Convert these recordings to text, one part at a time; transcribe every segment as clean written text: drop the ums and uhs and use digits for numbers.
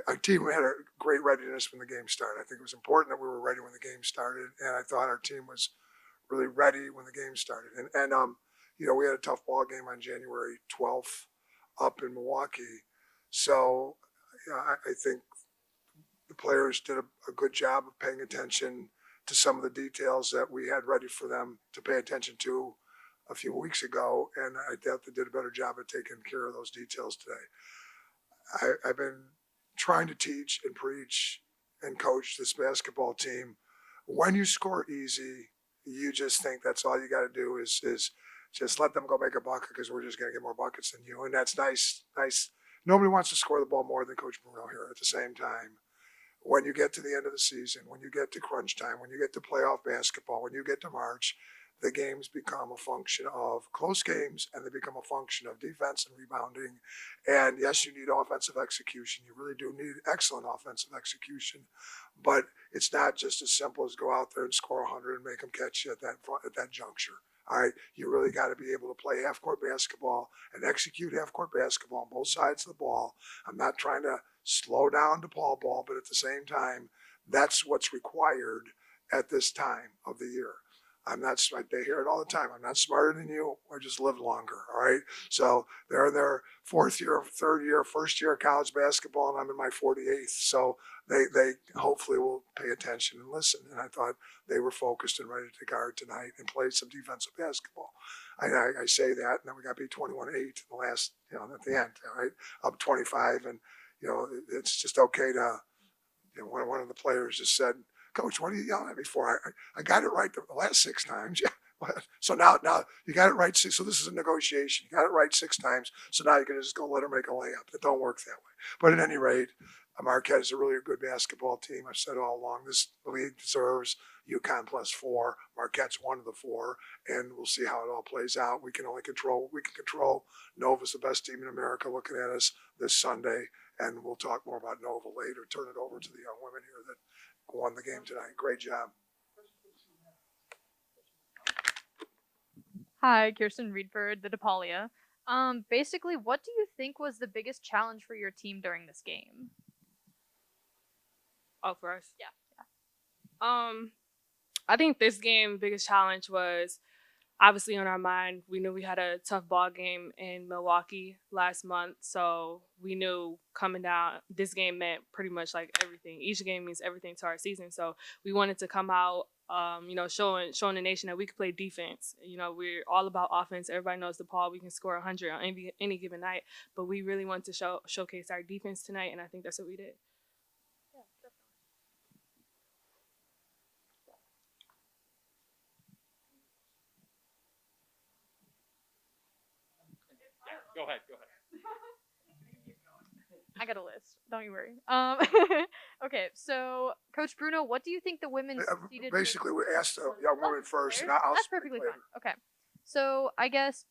our team had a great readiness when the game started. I think it was important that we were ready when the game started, and I thought our team was really ready when the game started. We had a tough ball game on January 12th up in Milwaukee, so I think the players did a good job of paying attention to some of the details that we had ready for them to pay attention to a few weeks ago, and I thought they did a better job of taking care of those details today. I've been trying to teach and preach and coach this basketball team. When you score easy, you just think that's all you got to do is just let them go make a bucket because we're just going to get more buckets than you. And that's nice. Nobody wants to score the ball more than Coach Bruno here. At the same time, when you get to the end of the season, when you get to crunch time, when you get to playoff basketball, when you get to March, the games become a function of close games, and they become a function of defense and rebounding. And yes, you need offensive execution. You really do need excellent offensive execution. But it's not just as simple as go out there and score 100 and make them catch you at that juncture. All right, you really got to be able to play half-court basketball and execute half-court basketball on both sides of the ball. I'm not trying to slow down DePaul ball, but at the same time, that's what's required at this time of the year. They hear it all the time. I'm not smarter than you. I just live longer. All right. So they're in their fourth year, third year, first year of college basketball, and I'm in my 48th. So they hopefully will pay attention and listen. And I thought they were focused and ready to guard tonight and play some defensive basketball. I say that, and then we got beat 21-8 in the last, at the end. All right, up 25, and it's just okay to. One of the players just said, "Coach, what are you yelling at me for? I got it right the last 6 times." Yeah. So now you got it right. So this is a negotiation. You got it right 6 times. So now you're going to just go let her make a layup. It don't work that way. But at any rate, Marquette is a really good basketball team. I've said all along, this league deserves UConn +4. Marquette's one of the 4, and we'll see how it all plays out. We can control. Nova's the best team in America looking at us this Sunday, and we'll talk more about Nova later. Turn it over to the young women here that won the game tonight. Great job. Hi, Kirsten Reedford, the DePaulia. Basically, what do you think was the biggest challenge for your team during this game? Oh, for us? Yeah. I think this game, biggest challenge was obviously on our mind. We knew we had a tough ball game in Milwaukee last month, so we knew coming down, this game meant pretty much like everything. Each game means everything to our season, so we wanted to come out, showing the nation that we could play defense. We're all about offense. Everybody knows DePaul, we can score 100 on any given night, but we really want to showcase our defense tonight, and I think that's what we did. Yeah, definitely. Go ahead. I got a list. Don't you worry. Okay, so Coach Bruno, what do you think the women succeeded? Basically, we asked the young woman first, and I'll That's perfectly fine. Okay, so I guess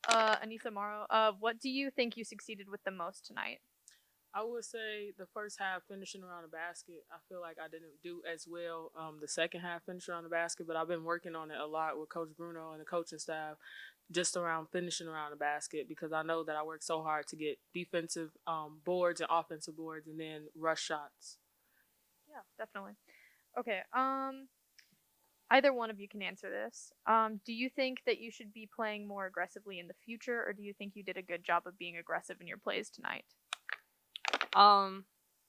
Aneesah Morrow, what do you think you succeeded with the most tonight? I would say the first half finishing around the basket. I feel like I didn't do as well the second half finishing around the basket, but I've been working on it a lot with Coach Bruno and the coaching staff, just around finishing around the basket, because I know that I work so hard to get defensive boards and offensive boards and then rush shots. Yeah, definitely. Okay, either one of you can answer this. Do you think that you should be playing more aggressively in the future, or do you think you did a good job of being aggressive in your plays tonight?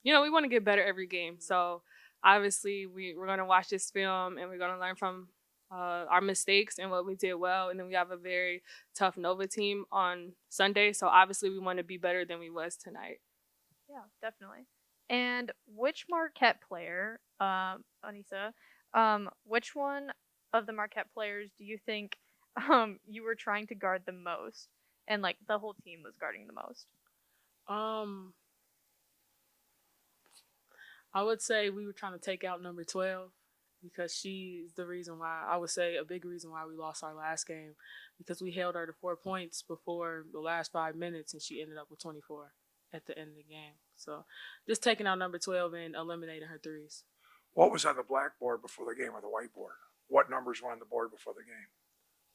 We want to get better every game. So obviously we're going to watch this film and we're going to learn from our mistakes and what we did well. And then we have a very tough Nova team on Sunday. So obviously we want to be better than we was tonight. Yeah, definitely. And which Marquette player, Aneesah, which one of the Marquette players do you think you were trying to guard the most, and like the whole team was guarding the most? I would say we were trying to take out number 12 because she's the reason why, I would say a big reason why we lost our last game, because we held her to 4 points before the last 5 minutes and she ended up with 24 at the end of the game. So just taking out number 12 and eliminating her threes. What was on the blackboard before the game or the whiteboard? What numbers were on the board before the game?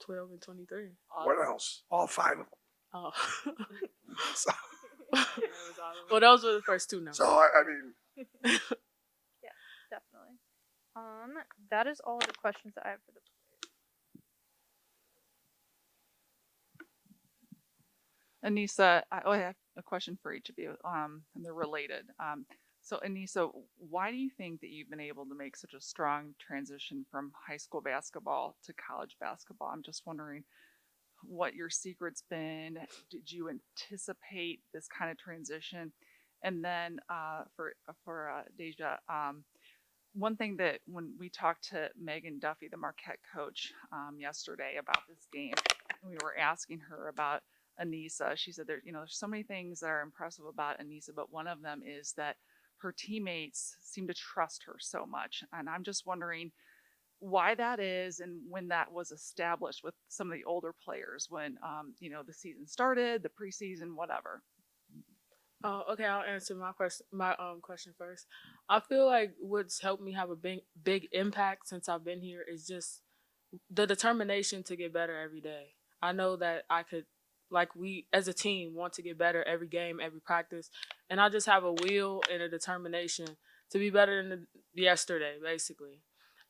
12 and 23. What else? All 5 of them. Oh. So, Well, those were the first two numbers. So I mean, Yeah, definitely. That is all the questions that I have for the. Aneesah, I have a question for each of you, and they're related. So, Aneesah, why do you think that you've been able to make such a strong transition from high school basketball to college basketball? I'm just wondering what your secret's been. Did you anticipate this kind of transition? And then for Deja, one thing that when we talked to Megan Duffy, the Marquette coach, yesterday about this game, and we were asking her about Aneesah. She said there's so many things that are impressive about Aneesah, but one of them is that her teammates seem to trust her so much. And I'm just wondering why that is and when that was established with some of the older players when the season started, the preseason, whatever. Oh, okay. I'll answer my question first. I feel like what's helped me have a big impact since I've been here is just the determination to get better every day. I know that I could, like we as a team, want to get better every game, every practice, and I just have a will and a determination to be better than yesterday, basically.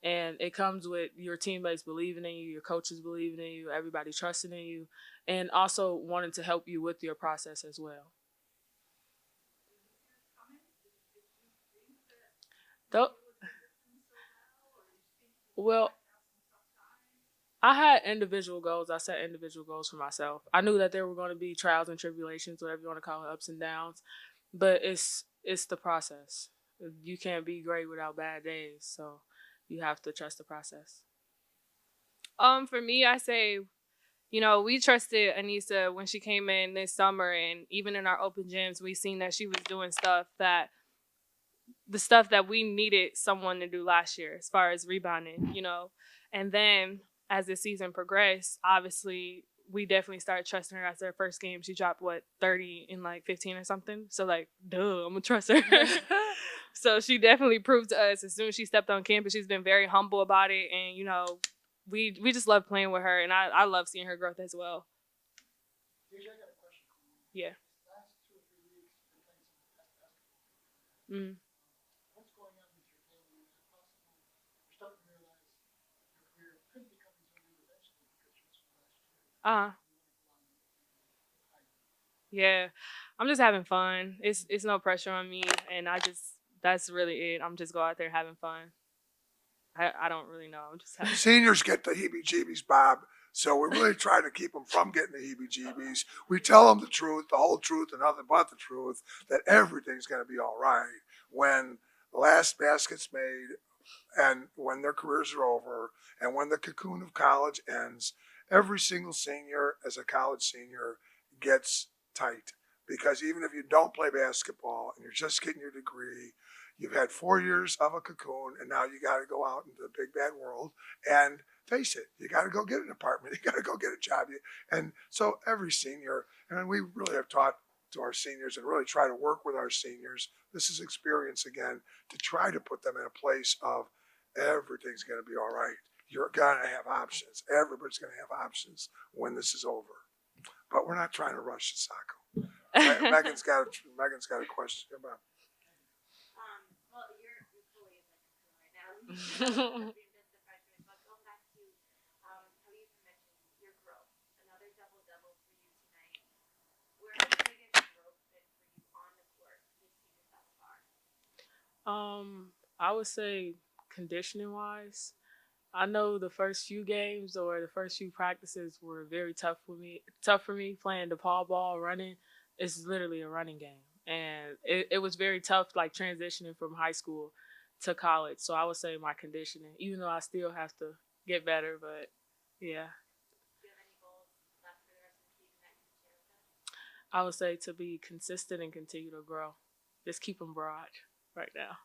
And it comes with your teammates believing in you, your coaches believing in you, everybody trusting in you, and also wanting to help you with your process as well. Though, well, I had individual goals. I set individual goals for myself. I knew that there were going to be trials and tribulations, whatever you want to call it, ups and downs. But it's the process. You can't be great without bad days, so you have to trust the process. For me, I say, we trusted Aneesah when she came in this summer, and even in our open gyms, we seen that she was doing the stuff that we needed someone to do last year, as far as rebounding, and then as the season progressed, obviously we definitely started trusting her. After her first game, she dropped 30 in like 15 or something. So like, duh, I'm gonna trust her. So she definitely proved to us as soon as she stepped on campus, she's been very humble about it, and we just love playing with her, and I love seeing her growth as well. Yeah. Mm. Yeah, I'm just having fun. It's no pressure on me, and that's really it. I'm just go out there having fun. I don't really know. I'm just having. seniors get the heebie-jeebies, Bob. So we really try to keep them from getting the heebie-jeebies. We tell them the truth, the whole truth, and nothing but the truth, that everything's going to be all right when the last basket's made and when their careers are over and when the cocoon of college ends. Every single senior as a college senior gets tight because even if you don't play basketball and you're just getting your degree, you've had 4 years of a cocoon, and now you got to go out into the big bad world and face it. You got to go get an apartment. You got to go get a job. And so every senior, and we really have taught to our seniors and really try to work with our seniors. This is experience again to try to put them in a place of everything's going to be all right. You're going to have options. Everybody's going to have options when this is over. But we're not trying to rush the cycle. Megan's got a question about. Well, you're fully in the cocoon right now. Being just a freshman, but going back to how you mentioned your growth, another double-double for you tonight. Where has the biggest growth been for you on the court this season thus far? I would say conditioning wise. I know the first few games or the first few practices were very tough for me. Tough for me playing DePaul ball, running. It's literally a running game, and it was very tough, like transitioning from high school to college. So I would say my conditioning, even though I still have to get better, but yeah. Do you have any goals left for the rest of the season that you can share with us? I would say to be consistent and continue to grow. Just keep them broad right now.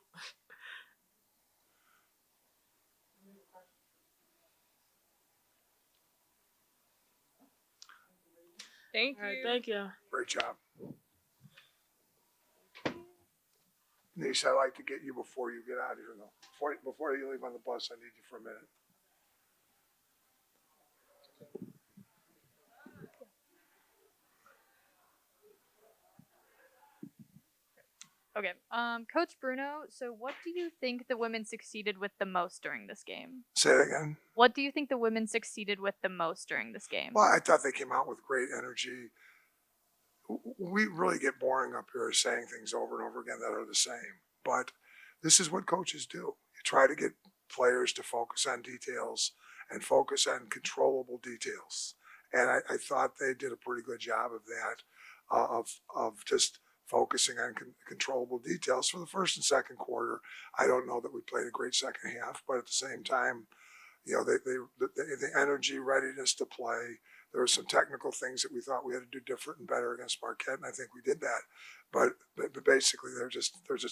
Thank All right, you. thank you. Great job. Niece, I'd like to get you before you get out of here, though. Before you leave on the bus, I need you for a minute. Okay. Coach Bruno, so what do you think the women succeeded with the most during this game? Say it again. What do you think the women succeeded with the most during this game? Well, I thought they came out with great energy. We really get boring up here saying things over and over again that are the same. But this is what coaches do. You try to get players to focus on details and focus on controllable details. And I thought they did a pretty good job of that, of just focusing on controllable details for the first and second quarter. I don't know that we played a great second half, but at the same time, the energy, readiness to play. There were some technical things that we thought we had to do different and better against Marquette, and I think we did that. But basically, there's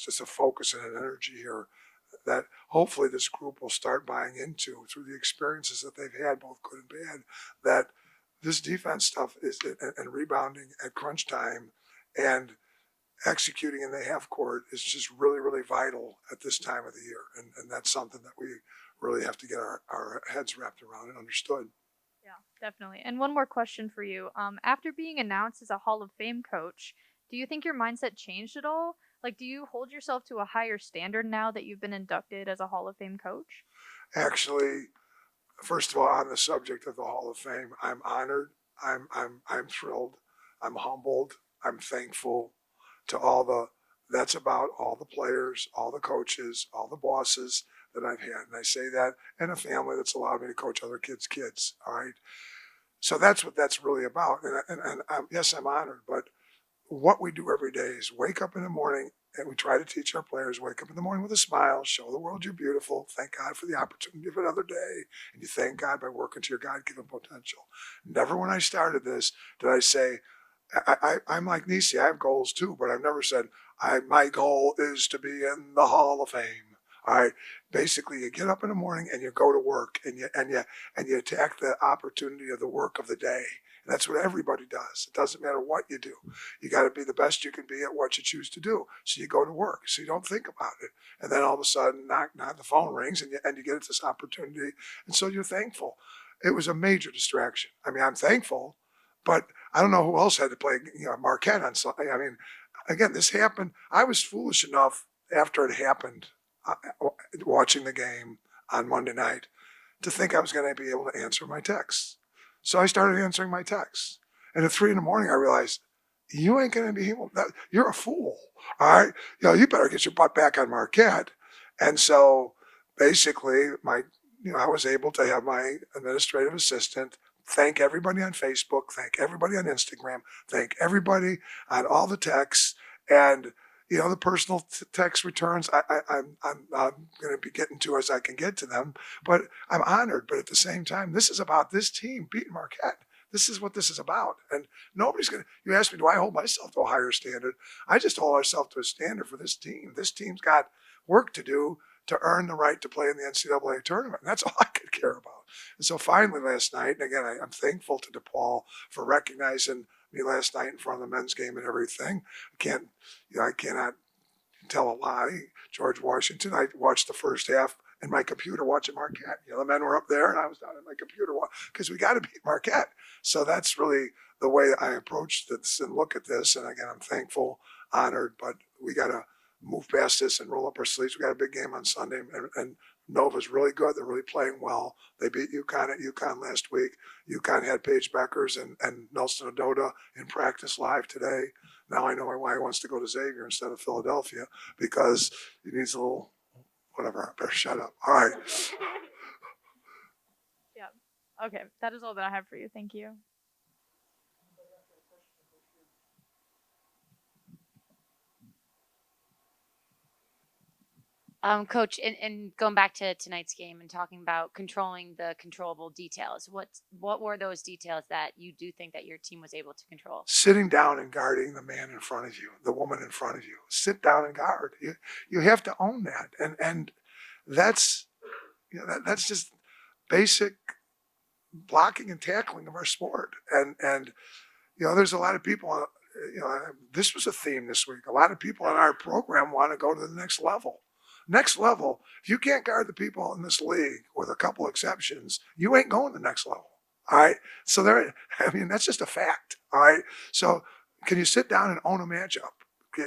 just a focus and an energy here that hopefully this group will start buying into through the experiences that they've had, both good and bad. That this defense stuff is and rebounding at crunch time and executing in the half court is just really, really vital at this time of the year, and that's something that we really have to get our heads wrapped around and understood. Yeah, definitely. And one more question for you. After being announced as a Hall of Fame coach, do you think your mindset changed at all? Like, do you hold yourself to a higher standard now that you've been inducted as a Hall of Fame coach? Actually, first of all, on the subject of the Hall of Fame, I'm honored. I'm thrilled. I'm humbled. I'm thankful to that's about all the players, all the coaches, all the bosses that I've had. And I say that in a family that's allowed me to coach other kids' kids. All right. So that's what that's really about. And yes, I'm honored, but what we do every day is wake up in the morning, and we try to teach our players, wake up in the morning with a smile, show the world you're beautiful, thank God for the opportunity of another day, and you thank God by working to your God-given potential. Never when I started this did I say, I'm like Aneesah, I have goals too, but I've never said, my goal is to be in the Hall of Fame. All right. Basically, you get up in the morning and you go to work, and you attack the opportunity of the work of the day. And that's what everybody does. It doesn't matter what you do. You got to be the best you can be at what you choose to do. So you go to work. So you don't think about it. And then all of a sudden, the phone rings, and you get this opportunity. And so you're thankful. It was a major distraction. I mean, I'm thankful, but I don't know who else had to play, Marquette on Sunday. I mean, again, this happened. I was foolish enough after it happened, watching the game on Monday night, to think I was going to be able to answer my texts. So I started answering my texts. And at 3 a.m, I realized, you ain't going to be able, you're a fool. All right. You better get your butt back on Marquette. And so basically I was able to have my administrative assistant thank everybody on Facebook, thank everybody on Instagram, thank everybody on all the texts, and the personal text returns I'm going to be getting to as I can get to them. But I'm honored. But at the same time, this is about this team beating Marquette. This is what this is about. And nobody's going to, you ask me, do I hold myself to a higher standard? I just hold ourselves to a standard for this team. This team's got work to do to earn the right to play in the NCAA tournament. And that's all I could care about. And so finally last night, and again, I'm thankful to DePaul for recognizing me last night in front of the men's game and everything. I cannot tell a lie. George Washington, I watched the first half in my computer watching Marquette. The men were up there and I was down in my computer because we got to beat Marquette. So that's really the way I approach this and look at this. And again, I'm thankful, honored, but we got to move past this and roll up our sleeves. We got a big game on Sunday, and Nova's really good. They're really playing well. They beat UConn at UConn last week. UConn had Paige Beckers and Nelson Ododa in practice live today. Now I know why he wants to go to Xavier instead of Philadelphia, because he needs a little, whatever. I better shut up. All right. Yeah. Okay. That is all that I have for you. Thank you. Coach, and going back to tonight's game and talking about controlling the controllable details, what were those details that you do think that your team was able to control? Sitting down and guarding the man in front of you, the woman in front of you. Sit down and guard. You have to own that, and that's that's just basic blocking and tackling of our sport. And there's a lot of people. This was a theme this week. A lot of people in our program want to go to the next level. Next level, if you can't guard the people in this league, with a couple exceptions, you ain't going to the next level. All right. So that's just a fact. All right. So can you sit down and own a matchup?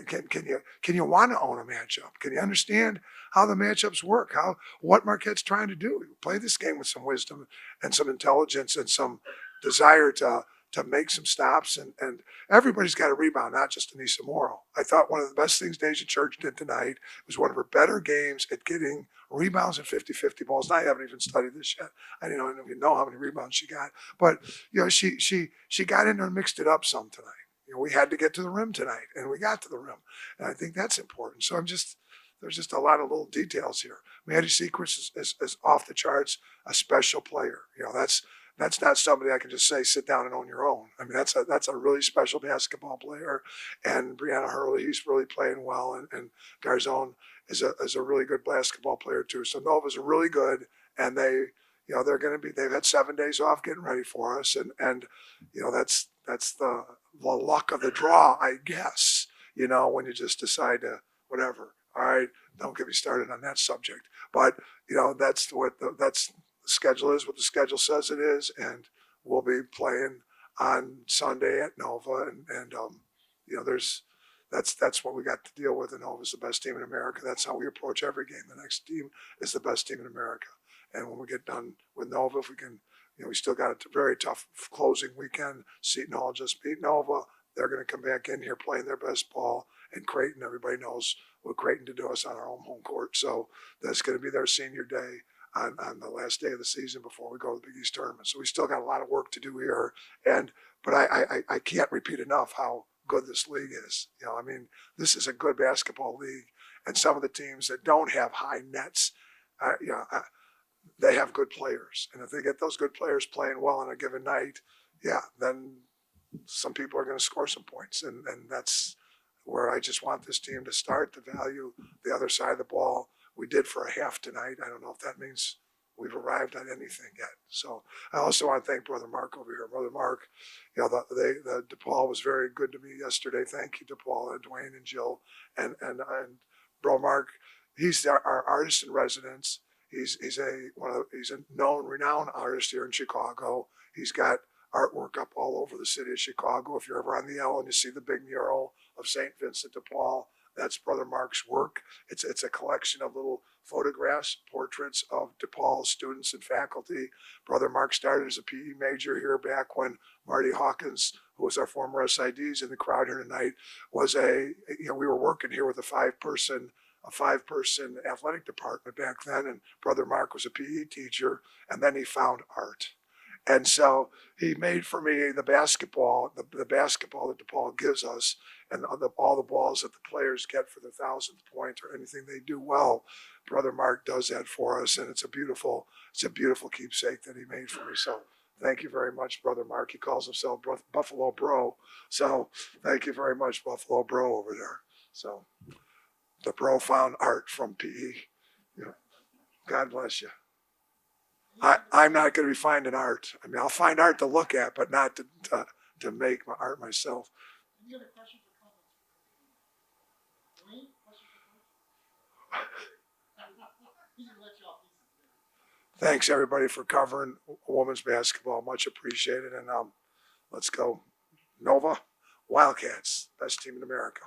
Can you want to own a matchup? Can you understand how the matchups work? What Marquette's trying to do? Play this game with some wisdom and some intelligence and some desire to make some stops. And everybody's got a rebound, not just Aneesah Morrow. I thought one of the best things Deja Church did tonight was one of her better games at getting rebounds and 50-50 balls. And I haven't even studied this yet. I don't even know how many rebounds she got, but she got in there and mixed it up some tonight. We had to get to the rim tonight, and we got to the rim, and I think that's important. So there's just a lot of little details here. Maddie Secrets is off the charts, a special player. That's not somebody I can just say sit down and own your own. I mean, that's a really special basketball player, and Brianna Hurley, he's really playing well, and Garzone is a really good basketball player too. So Nova's really good, and they've had 7 days off getting ready for us, and that's the luck of the draw, I guess. When you just decide to whatever. All right, don't get me started on that subject. But that's what the schedule is. What the schedule says it is, and we'll be playing on Sunday at Nova, and that's what we got to deal with. And Nova's the best team in America. That's how we approach every game. The next team is the best team in America. And when we get done with Nova, if we can, we still got a very tough closing weekend. Seton Hall just beat Nova. They're going to come back in here playing their best ball. And Creighton, everybody knows what Creighton did to us on our own home court. So that's going to be their senior day on the last day of the season before we go to the Big East tournament. So we still got a lot of work to do here. But I can't repeat enough how good this league is. This is a good basketball league. And some of the teams that don't have high nets, they have good players. And if they get those good players playing well on a given night, then some people are going to score some points. And that's where I just want this team to start to value the other side of the ball. We did for a half tonight. I don't know if that means we've arrived at anything yet. So I also want to thank Brother Mark over here. Brother Mark, the DePaul was very good to me yesterday. Thank you, DePaul and Dwayne and Jill. And Bro Mark, he's our artist in residence. He's a known, renowned artist here in Chicago. He's got artwork up all over the city of Chicago. If you're ever on the L and you see the big mural of St. Vincent de Paul, that's Brother Mark's work. It's a collection of little photographs, portraits of DePaul students and faculty. Brother Mark started as a PE major here back when Marty Hawkins, who was our former SIDs in the crowd here tonight, was we were working here with a five-person athletic department back then, and Brother Mark was a PE teacher, and then he found art. And so he made for me the basketball that DePaul gives us, and all the balls that the players get for the 1,000th point or anything they do well. Brother Mark does that for us, and it's a beautiful keepsake that he made for me. So thank you very much, Brother Mark. He calls himself Buffalo Bro. So thank you very much, Buffalo Bro over there. So the bro found art from PE. God bless you. I'm not going to be finding art. I mean, I'll find art to look at, but not to make my art myself. Any other questions or comments? Dwayne, questions or comments? He's going to let you off easy. Thanks, everybody, for covering women's basketball. Much appreciated. And let's go. Nova, Wildcats, best team in America.